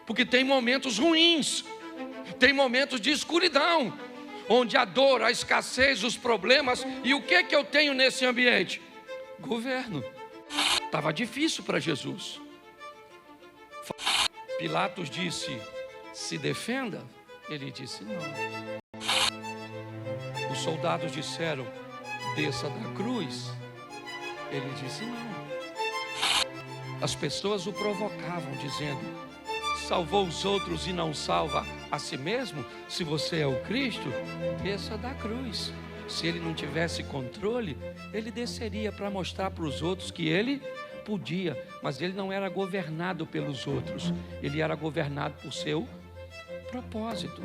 Porque tem momentos ruins, tem momentos de escuridão, onde a dor, a escassez, os problemas. E o que eu tenho nesse ambiente? Governo. Estava difícil para Jesus. Pilatos disse: se defenda. Ele disse: não. Os soldados disseram: desça da cruz. Ele disse: não. As pessoas o provocavam, dizendo: salvou os outros e não salva a si mesmo? Se você é o Cristo, desça da cruz. Se ele não tivesse controle, ele desceria para mostrar para os outros que ele podia, mas ele não era governado pelos outros, ele era governado por seu propósito.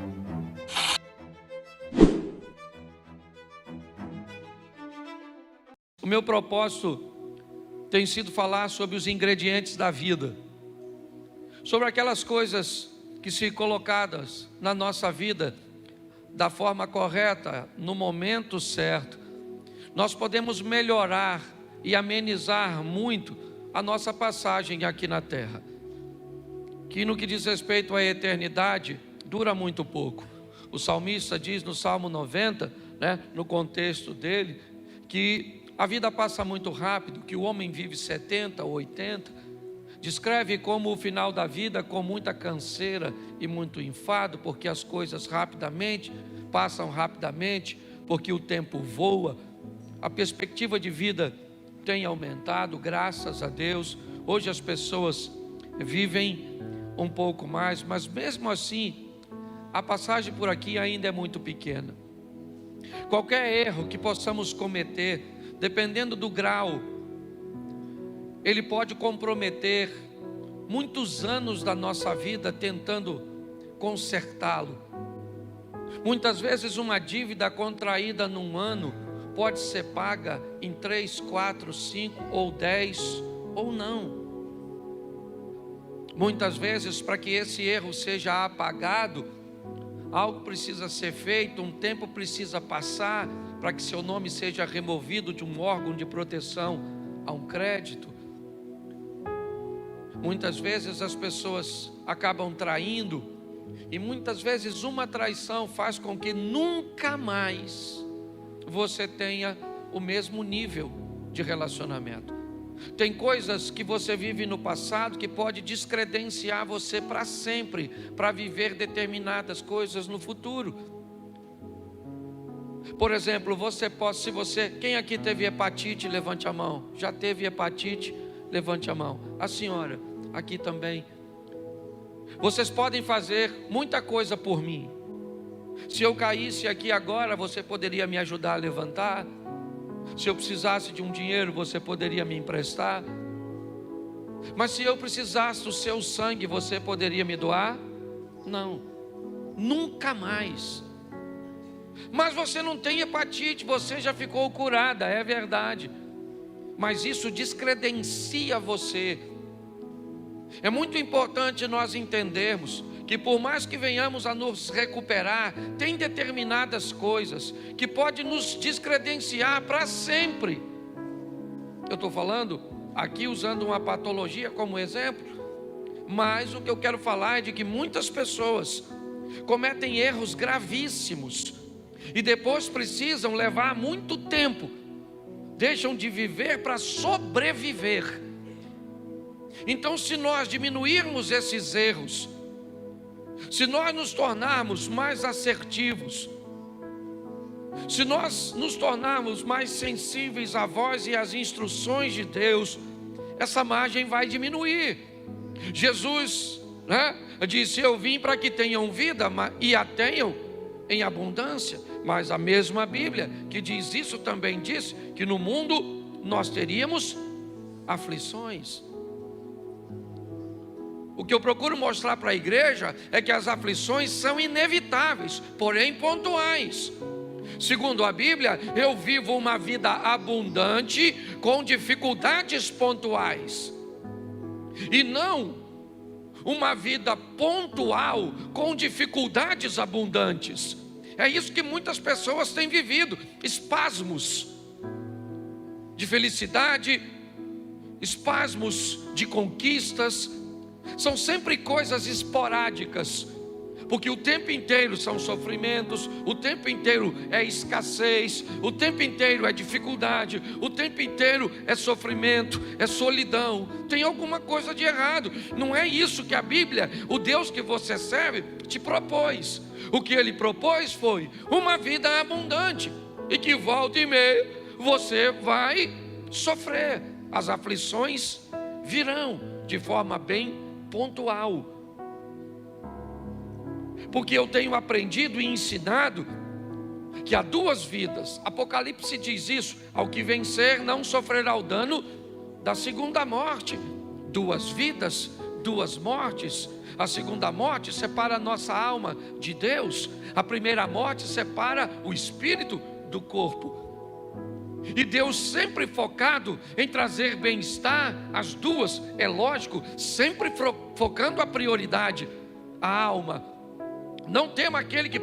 O meu propósito tem sido falar sobre os ingredientes da vida, sobre aquelas coisas que, se colocadas na nossa vida da forma correta, no momento certo, nós podemos melhorar e amenizar muito a nossa passagem aqui na terra, que no que diz respeito à eternidade, dura muito pouco. O salmista diz no Salmo 90, no contexto dele, que a vida passa muito rápido, que o homem vive 70 ou 80, descreve como o final da vida com muita canseira e muito enfado, porque as coisas passam rapidamente, porque o tempo voa. A perspectiva de vida tem aumentado, graças a Deus. Hoje as pessoas vivem um pouco mais, mas mesmo assim, a passagem por aqui ainda é muito pequena. Qualquer erro que possamos cometer, dependendo do grau, ele pode comprometer muitos anos da nossa vida tentando consertá-lo. Muitas vezes uma dívida contraída num ano pode ser paga em 3, 4, 5 ou 10 ou não. Muitas vezes, para que esse erro seja apagado, algo precisa ser feito, um tempo precisa passar para que seu nome seja removido de um órgão de proteção a um crédito. Muitas vezes as pessoas acabam traindo, e muitas vezes uma traição faz com que nunca mais você tenha o mesmo nível de relacionamento. Tem coisas que você vive no passado que pode descredenciar você para sempre, para viver determinadas coisas no futuro. Por exemplo, quem aqui teve hepatite, levante a mão. Já teve hepatite? Levante a mão. A senhora, aqui também. Vocês podem fazer muita coisa por mim. Se eu caísse aqui agora, você poderia me ajudar a levantar. Se eu precisasse de um dinheiro, você poderia me emprestar. Mas se eu precisasse do seu sangue, você poderia me doar? Não, nunca mais. Mas você não tem hepatite, você já ficou curada, é verdade. Mas isso descredencia você. É muito importante nós entendermos que, por mais que venhamos a nos recuperar, tem determinadas coisas que podem nos descredenciar para sempre. Eu estou falando aqui usando uma patologia como exemplo, mas o que eu quero falar é de que muitas pessoas cometem erros gravíssimos e depois precisam levar muito tempo, deixam de viver para sobreviver. Então, se nós diminuirmos esses erros, se nós nos tornarmos mais assertivos, se nós nos tornarmos mais sensíveis à voz e às instruções de Deus, essa margem vai diminuir. Jesus disse: eu vim para que tenham vida e a tenham em abundância. Mas a mesma Bíblia que diz isso também diz que no mundo nós teríamos aflições. O que eu procuro mostrar para a igreja é que as aflições são inevitáveis, porém pontuais. Segundo a Bíblia, eu vivo uma vida abundante com dificuldades pontuais, e não uma vida pontual com dificuldades abundantes. É isso que muitas pessoas têm vivido: espasmos de felicidade, espasmos de conquistas, São sempre coisas esporádicas, porque o tempo inteiro são sofrimentos, o tempo inteiro é escassez, o tempo inteiro é dificuldade, o tempo inteiro é sofrimento, é solidão. Tem alguma coisa de errado. Não é isso que a Bíblia, o Deus que você serve, te propôs. O que Ele propôs foi uma vida abundante, e que volta e meia você vai sofrer. As aflições virão de forma bem pontual, porque eu tenho aprendido e ensinado que há duas vidas. Apocalipse diz isso: ao que vencer não sofrerá o dano da segunda morte. Duas vidas, duas mortes. A segunda morte separa a nossa alma de Deus. A primeira morte separa o espírito do corpo. E Deus sempre focado em trazer bem-estar, as duas, é lógico, sempre focando a prioridade, a alma. Não temos aquele que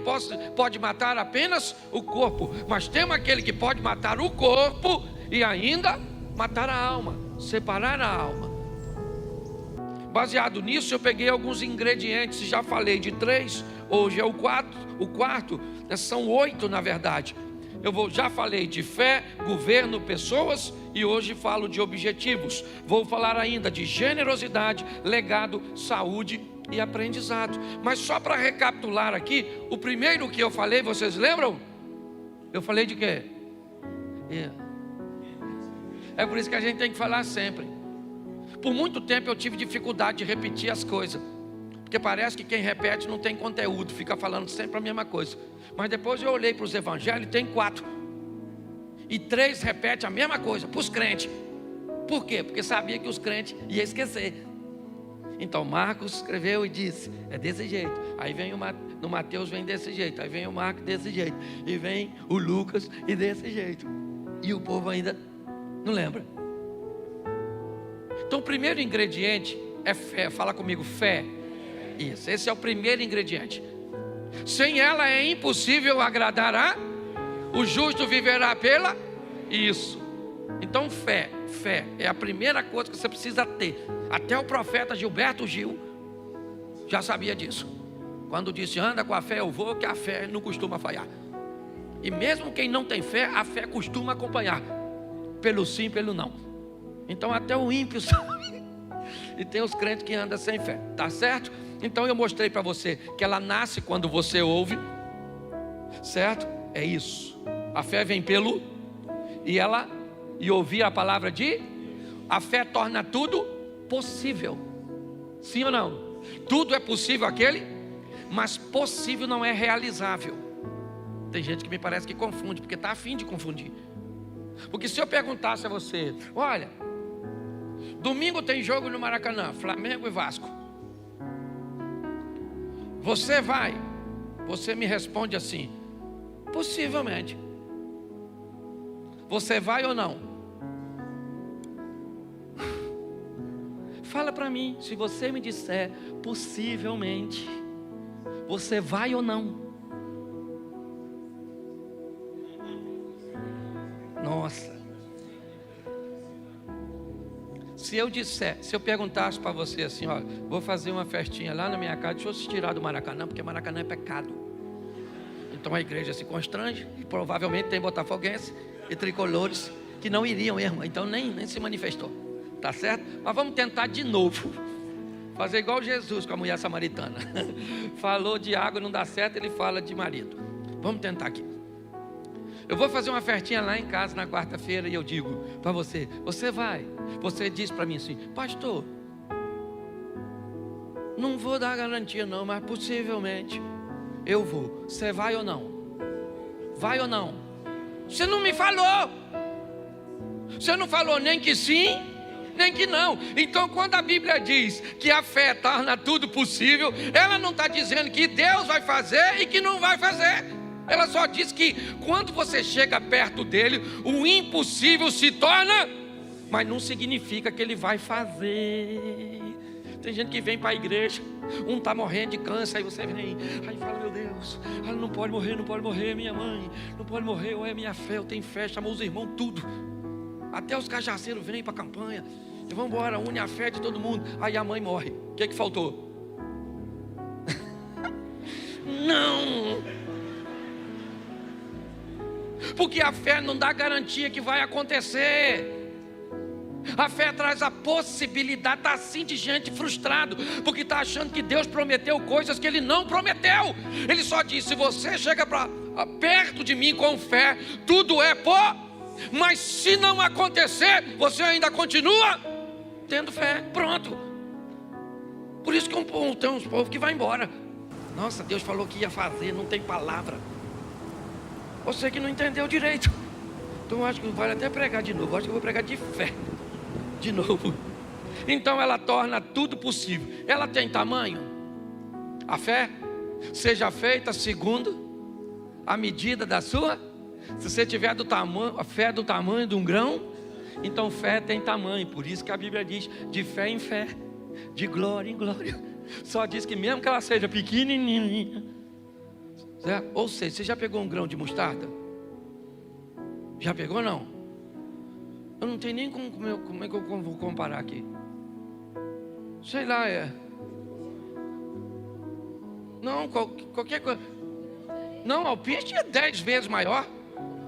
pode matar apenas o corpo, mas temos aquele que pode matar o corpo e ainda matar a alma, separar a alma. Baseado nisso, eu peguei alguns ingredientes, já falei de 3, hoje é o quarto, são 8 na verdade. Já falei de fé, governo, pessoas, e hoje falo de objetivos. Vou falar ainda de generosidade, legado, saúde e aprendizado. Mas só para recapitular aqui, o primeiro que eu falei, vocês lembram? Eu falei de quê? É por isso que a gente tem que falar sempre. Por muito tempo eu tive dificuldade de repetir as coisas, porque parece que quem repete não tem conteúdo, fica falando sempre a mesma coisa. Mas depois eu olhei para os evangelhos e tem 4, e 3 repete a mesma coisa para os crentes. Por quê? Porque sabia que os crentes iam esquecer. Então Marcos escreveu e disse, é desse jeito. Aí vem no Mateus vem desse jeito. Aí vem o Marcos desse jeito. E vem o Lucas e desse jeito. E o povo ainda não lembra. Então o primeiro ingrediente é fé. Fala comigo, fé. Isso, esse é o primeiro ingrediente. Sem ela é impossível agradar o justo viverá pela isso. Então fé é a primeira coisa que você precisa ter. Até o profeta Gilberto Gil já sabia disso, quando disse, anda com a fé eu vou, que a fé não costuma falhar. E mesmo quem não tem fé, a fé costuma acompanhar, pelo sim, pelo não. Então até o ímpio sabe. E tem os crentes que andam sem fé, tá certo? Então eu mostrei para você que ela nasce quando você ouve, certo? É isso. A fé vem pelo e ouvir a palavra de. A fé torna tudo possível. Sim ou não? Tudo é possível aquele, mas possível não é realizável. Tem gente que me parece que confunde, porque está a fim de confundir. Porque se eu perguntasse a você, olha, domingo tem jogo no Maracanã, Flamengo e Vasco, você vai? Você me responde assim, possivelmente. Você vai ou não? Fala para mim, se você me disser possivelmente, você vai ou não? Nossa. Se eu perguntasse para você assim, olha, vou fazer uma festinha lá na minha casa, deixa eu se tirar do Maracanã, porque Maracanã é pecado. Então a igreja se constrange, e provavelmente tem botafoguense e tricolores que não iriam mesmo, então nem se manifestou, tá certo? Mas vamos tentar de novo, fazer igual Jesus com a mulher samaritana. Falou de água, não dá certo, ele fala de marido. Vamos tentar aqui. Eu vou fazer uma festinha lá em casa na quarta-feira e eu digo para você, você vai? Você diz para mim assim, pastor, não vou dar garantia não, mas possivelmente eu vou. Você vai ou não? Vai ou não? Você não me falou. Você não falou nem que sim, nem que não. Então quando a Bíblia diz que a fé torna tudo possível, ela não está dizendo que Deus vai fazer e que não vai fazer. Ela só diz que quando você chega perto dele, o impossível se torna, mas não significa que ele vai fazer. Tem gente que vem para a igreja, um está morrendo de câncer, aí você vem, aí fala, meu Deus, ela não pode morrer, minha mãe, não pode morrer, ou é minha fé, eu tenho fé, chamou os irmãos, tudo. Até os cajaceiros vêm para a campanha, Vamos embora, une a fé de todo mundo. Aí a mãe morre. O que faltou? Não! Porque a fé não dá garantia que vai acontecer. A fé traz a possibilidade, está assim de gente frustrado, porque está achando que Deus prometeu coisas que Ele não prometeu. Ele só disse: se você chega perto de mim com fé, tudo é mas se não acontecer, você ainda continua tendo fé. Pronto. Por isso que tem uns povos que vai embora. Nossa, Deus falou que ia fazer, não tem palavra. Você que não entendeu direito. Então eu acho que vale até pregar de novo. Eu acho que eu vou pregar de fé de novo. Então ela torna tudo possível. Ela tem tamanho. A fé seja feita segundo a medida da sua. Se você tiver a fé do tamanho de um grão, então fé tem tamanho. Por isso que a Bíblia diz: de fé em fé, de glória em glória. Só diz que mesmo que ela seja pequenininha, certo? Ou seja, você já pegou um grão de mostarda? Já pegou, não? Eu não tenho nem como é que eu vou comparar aqui. Sei lá, não, qualquer coisa. Não, alpiste é 10 vezes maior.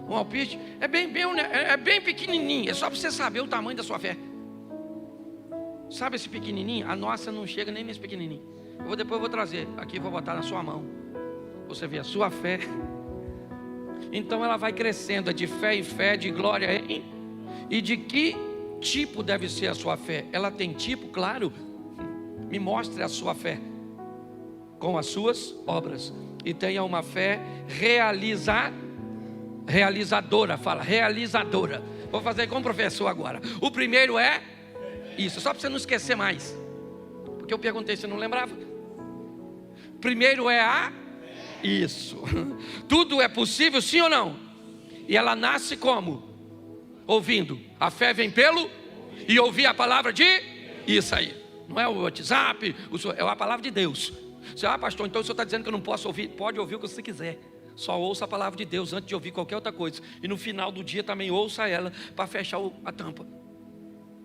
Um alpiste é bem pequenininho. É só para você saber o tamanho da sua fé. Sabe esse pequenininho? A nossa não chega nem nesse pequenininho. Depois eu vou trazer aqui, vou botar na sua mão. Você vê a sua fé. Então ela vai crescendo de fé em fé, de glória em. E de que tipo deve ser a sua fé? Ela tem tipo, claro. Me mostre a sua fé com as suas obras. E tenha uma fé realizadora. Fala, realizadora. Vou fazer com o professor agora. O primeiro é isso, só para você não esquecer mais. Porque eu perguntei, você não lembrava? Primeiro é isso. Tudo é possível, sim ou não? E ela nasce como? Ouvindo. A fé vem pelo e ouvir a palavra de isso aí. Não é o WhatsApp, é a palavra de Deus. Você, pastor, então o senhor está dizendo que eu não posso ouvir? Pode ouvir o que você quiser. Só ouça a palavra de Deus antes de ouvir qualquer outra coisa. E no final do dia também ouça ela para fechar a tampa.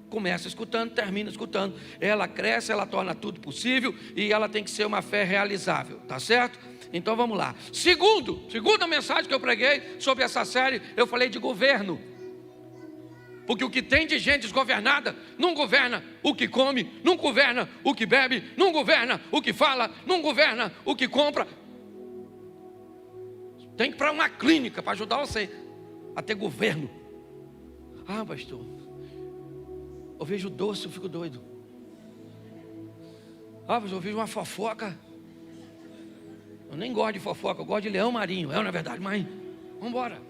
Começa escutando, termina escutando. Ela cresce, ela torna tudo possível. E ela tem que ser uma fé realizável, tá certo? Então vamos lá. Segunda mensagem que eu preguei sobre essa série, eu falei de governo. Porque o que tem de gente desgovernada, não governa o que come, não governa o que bebe, não governa o que fala, não governa o que compra. Tem que ir para uma clínica para ajudar você a ter governo. Pastor, eu vejo doce, eu fico doido. Pastor, eu vejo uma fofoca. Eu nem gosto de fofoca, eu gosto de leão marinho. É, na verdade, mãe. Vamos embora.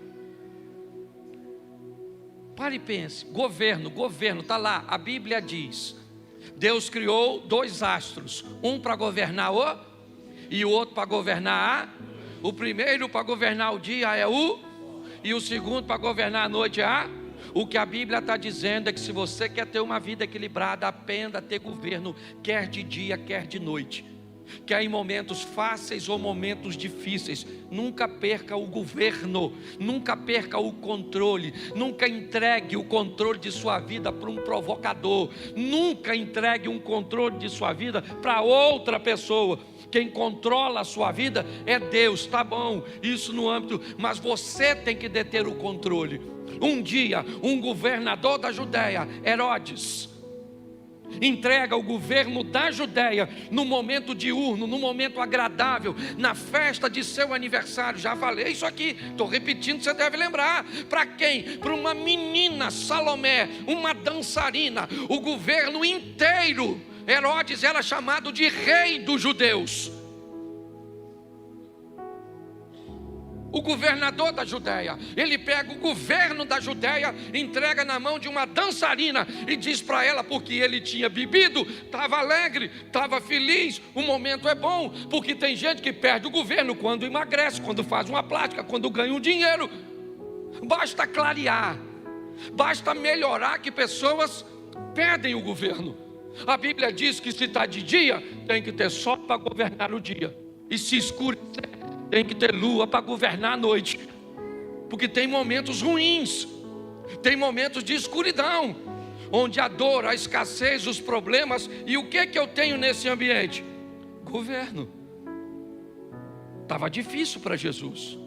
Pare e pense. Governo, está lá. A Bíblia diz: Deus criou 2 astros. Um para governar e o outro para governar o primeiro para governar o dia é e o segundo para governar a noite é O que a Bíblia está dizendo é que se você quer ter uma vida equilibrada, aprenda a ter governo, quer de dia, quer de noite. Quer em momentos fáceis ou momentos difíceis, nunca perca o governo, nunca perca o controle, nunca entregue o controle de sua vida para um provocador, nunca entregue um controle de sua vida para outra pessoa. Quem controla a sua vida é Deus, tá bom, isso no âmbito, mas você tem que deter o controle. Um dia, um governador da Judéia, Herodes, entrega o governo da Judéia no momento diurno, no momento agradável, na festa de seu aniversário. Já falei isso aqui, estou repetindo, você deve lembrar. Para quem? Para uma menina, Salomé, uma dançarina. O governo inteiro, Herodes era chamado de rei dos judeus. O governador da Judéia, ele pega o governo da Judéia, entrega na mão de uma dançarina e diz para ela, porque ele tinha bebido, estava alegre, estava feliz, o momento é bom, porque tem gente que perde o governo quando emagrece, quando faz uma plástica, quando ganha um dinheiro. Basta clarear, basta melhorar que pessoas perdem o governo. A Bíblia diz que se está de dia, tem que ter sol para governar o dia, e se escurecer, tem que ter lua para governar a noite. Porque tem momentos ruins, tem momentos de escuridão. onde a dor, a escassez, os problemas. E o que eu tenho nesse ambiente? Governo. Estava difícil para Jesus.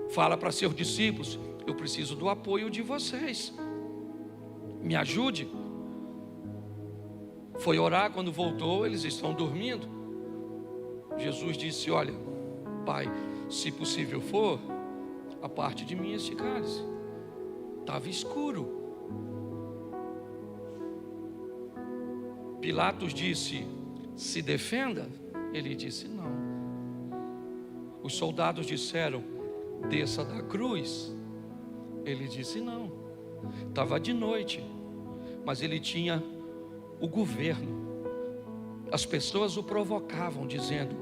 Fala para seus discípulos: eu preciso do apoio de vocês, me ajude. Foi orar, quando voltou, eles estão dormindo. Jesus disse: olha, Pai, se possível for, aparte de mim este cálice. Estava escuro. Pilatos disse: se defenda. Ele disse: não. Os soldados disseram: desça da cruz. Ele disse: não. Estava de noite, mas ele tinha o governo. As pessoas o provocavam, dizendo: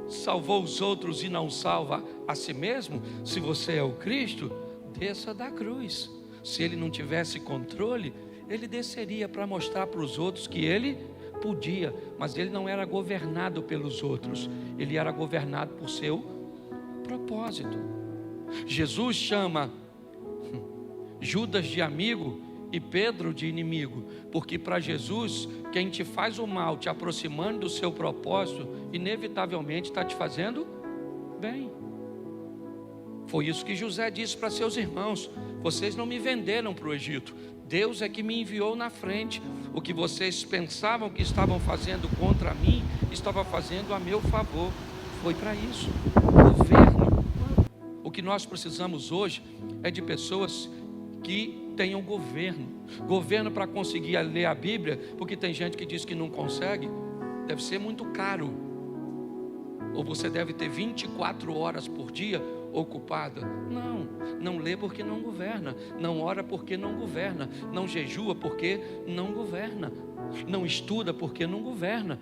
salvou os outros e não salva a si mesmo? Se você é o Cristo, desça da cruz. Se ele não tivesse controle, ele desceria para mostrar para os outros que ele podia, mas ele não era governado pelos outros, ele era governado por seu propósito. Jesus chama Judas de amigo e Pedro de inimigo, porque para Jesus, quem te faz o mal, te aproximando do seu propósito, inevitavelmente está te fazendo bem. Foi isso que José disse para seus irmãos: vocês não me venderam para o Egito, Deus é que me enviou na frente. O que vocês pensavam que estavam fazendo contra mim, estava fazendo a meu favor. Foi para isso. Governo. O que nós precisamos hoje é de pessoas que tenham governo para conseguir ler a Bíblia, porque tem gente que diz que não consegue. Deve ser muito caro, ou você deve ter 24 horas por dia ocupada. Não lê porque não governa, não ora porque não governa, não jejua porque não governa, não estuda porque não governa,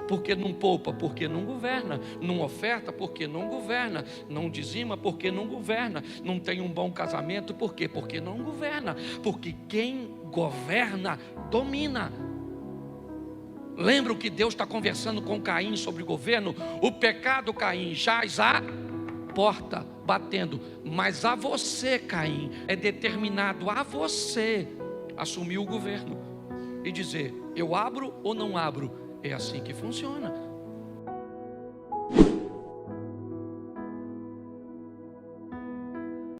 porque não poupa porque não governa, não oferta porque não governa, não dizima porque não governa, não tem um bom casamento porque não governa, porque quem governa domina. Lembra o que Deus está conversando com Caim sobre governo? O pecado, Caim, jaz à porta batendo, mas a você, Caim, é determinado a você assumir o governo e dizer: eu abro ou não abro. É assim que funciona.